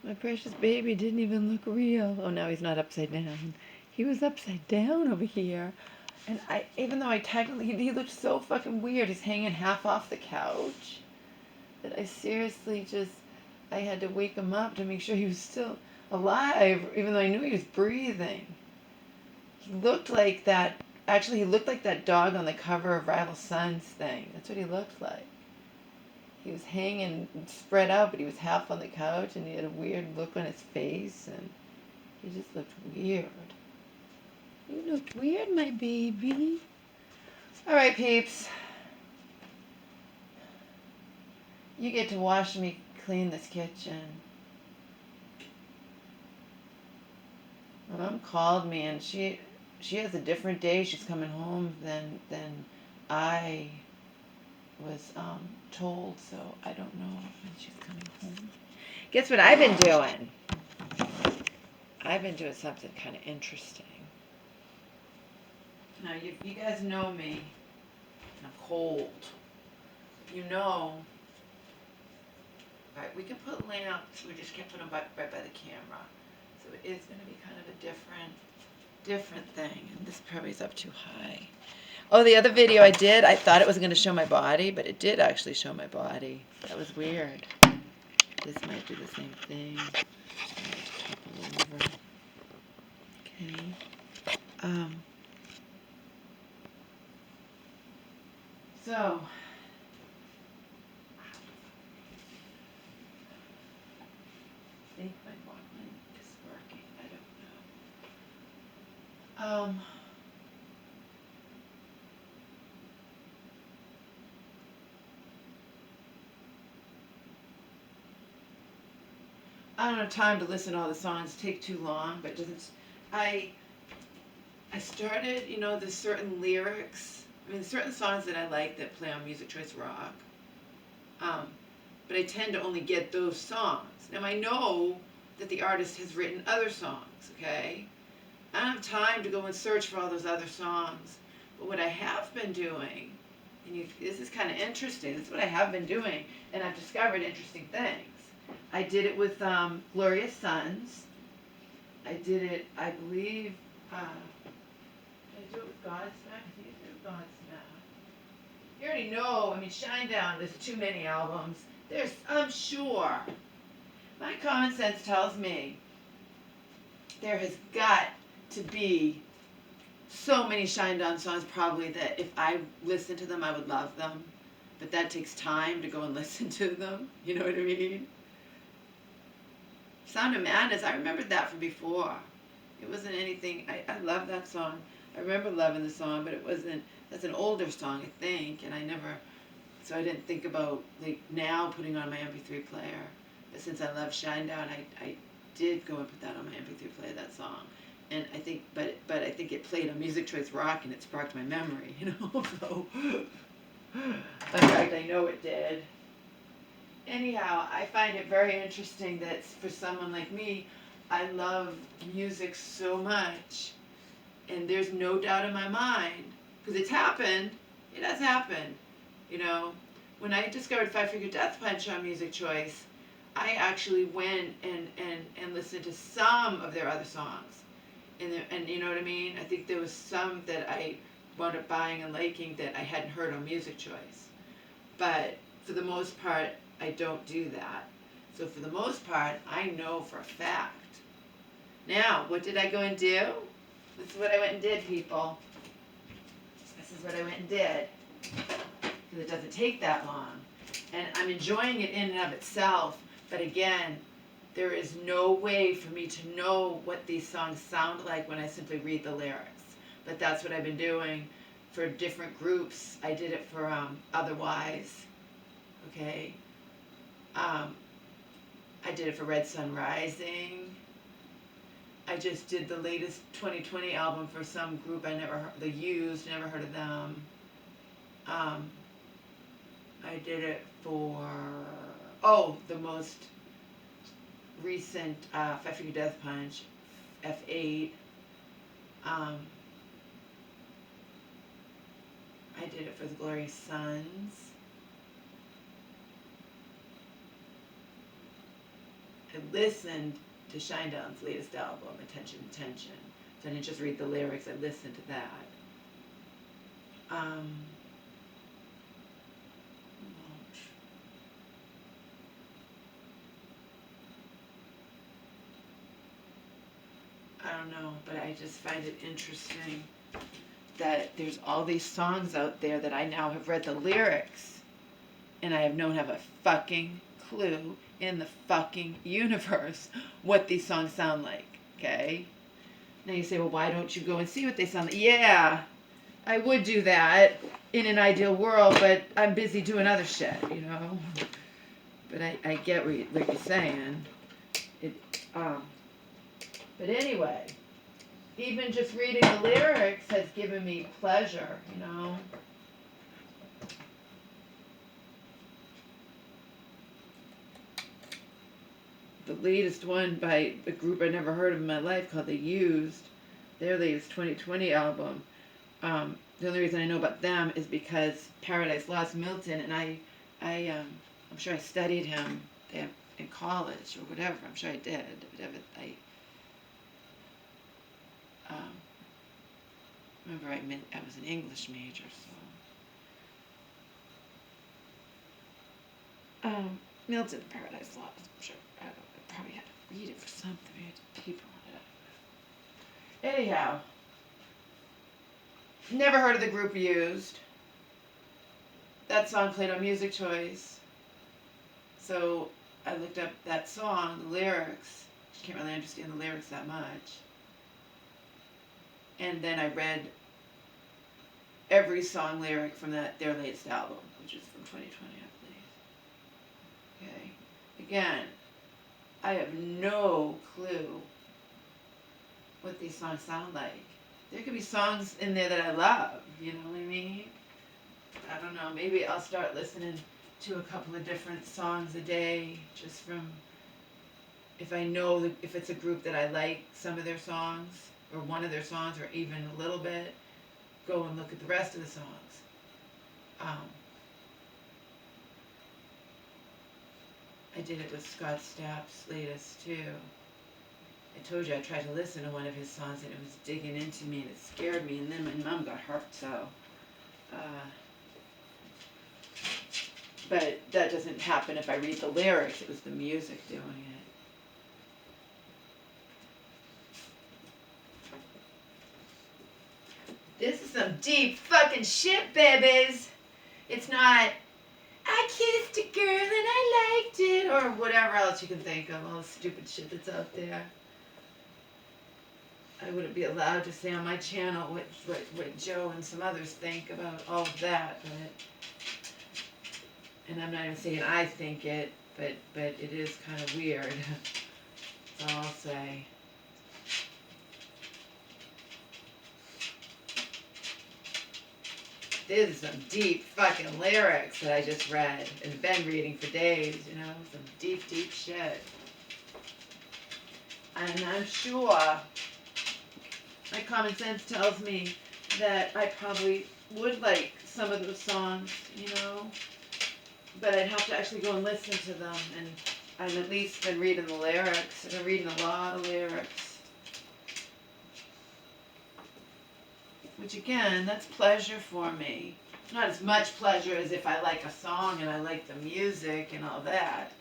My precious baby didn't even look real. Oh, now he's not upside down. He was upside down over here. And even though I technically, he looked so fucking weird. He's hanging half off the couch that I seriously just, I had to wake him up to make sure he was still alive, even though I knew he was breathing. He looked like that, actually, he looked like that dog on the cover of Rival Sons thing. That's what he looked like. He was hanging spread out, but he was half on the couch, and he had a weird look on his face, and he just looked weird. You looked weird, my baby. All right, peeps. You get to watch me clean this kitchen. Mom called me, and she has a different day she's coming home than I was told, so I don't know when she's coming home. Guess what I've been doing? I've been doing something kind of interesting. Now, you guys know me. I'm cold. You know. Right, we can put lamps. We just can't put them right by the camera. So it is going to be kind of a different thing. And this probably is up too high. Oh, the other video I did, I thought it was going to show my body, but it did actually show my body. That was weird. This might do the same thing. Topple over. Okay. So, I think my Walkman is working. I don't know. I don't have time to listen to all the songs. Take too long, but it doesn't. I started, there's certain lyrics. I mean, certain songs that I like that play on Music Choice Rock. But I tend to only get those songs. Now I know that the artist has written other songs. Okay, I don't have time to go and search for all those other songs. But what I have been doing, and this is kind of interesting. This is what I have been doing, and I've discovered interesting things. I did it with Glorious Sons. I did it, I believe, did I do it with Godsmack? I think I did it with Godsmack. You already know, I mean, Shinedown, there's too many albums. I'm sure. My common sense tells me there has got to be so many Shinedown songs probably that if I listened to them, I would love them. But that takes time to go and listen to them. You know what I mean? Sound of Madness, I remembered that from before. It wasn't anything, I love that song. I remember loving the song, but it wasn't, that's an older song, I think, and so I didn't think about, like, now putting on my MP3 player. But since I love Shinedown, I did go and put that on my MP3 player, that song. And I think, but I think it played on Music Choice Rock, and it sparked my memory, so. In fact, I know it did. Anyhow, I find it very interesting that for someone like me, I love music so much, and there's no doubt in my mind, because it's happened, it has happened, when I discovered Five Finger Death Punch on Music Choice, I actually went and listened to some of their other songs, and you know what I mean? I think there was some that I wound up buying and liking that I hadn't heard on Music Choice, but for the most part, I don't do that. So for the most part, I know for a fact. Now, what did I go and do? This is what I went and did, people. This is what I went and did. Because it doesn't take that long. And I'm enjoying it in and of itself. But again, there is no way for me to know what these songs sound like when I simply read the lyrics. But that's what I've been doing for different groups. I did it for Otherwise. Okay. I did it for Red Sun Rising. I just did the latest 2020 album for some group I never heard, The Used, never heard of them. I did it for, the most recent Five Finger Death Punch, F8. I did it for the Glorious Sons. listened to Shinedown's latest album, Attention, Attention. So I didn't just read the lyrics, I listened to that. I don't know, but I just find it interesting that there's all these songs out there that I now have read the lyrics, and I don't have a fucking clue in the fucking universe what these songs sound like, okay? Now you say, well, why don't you go and see what they sound like? Yeah, I would do that in an ideal world, but I'm busy doing other shit, you know? But I get what you're saying. But anyway, even just reading the lyrics has given me pleasure, you know? The latest one by a group I never heard of in my life called The Used, their latest 2020 album. The only reason I know about them is because Paradise Lost Milton, and I'm sure I studied him in college or whatever. I'm sure I did. Remember I was an English major, so. Milton, Paradise Lost. I'm sure I probably had to read it for something. I had to paper on it. Anyhow, never heard of the group Used. That song played on Music Choice. So I looked up that song, the lyrics. I can't really understand the lyrics that much. And then I read every song lyric from their latest album, which is from 2020, I believe. Okay. Again, I have no clue what these songs sound like. There could be songs in there that I love, you know what I mean? I don't know, maybe I'll start listening to a couple of different songs a day, just from, if I know if it's a group that I like some of their songs, or one of their songs, or even a little bit, go and look at the rest of the songs. I did it with Scott Stapp's latest too. I told you I tried to listen to one of his songs and it was digging into me and it scared me, and then my mom got hurt, so. But that doesn't happen if I read the lyrics. It was the music doing it. This is some deep fucking shit, babies. It's not, I kissed a girl and I liked it, or whatever else you can think of, all the stupid shit that's out there. I wouldn't be allowed to say on my channel what Joe and some others think about all of that, and I'm not even saying I think it, but it is kind of weird. That's all I'll say. This is some deep fucking lyrics that I just read and been reading for days, you know, some deep, deep shit. And I'm sure my common sense tells me that I probably would like some of those songs, you know, but I'd have to actually go and listen to them, and I've at least been reading the lyrics, and I'm reading a lot of lyrics. Which again, that's pleasure for me. Not as much pleasure as if I like a song and I like the music and all that.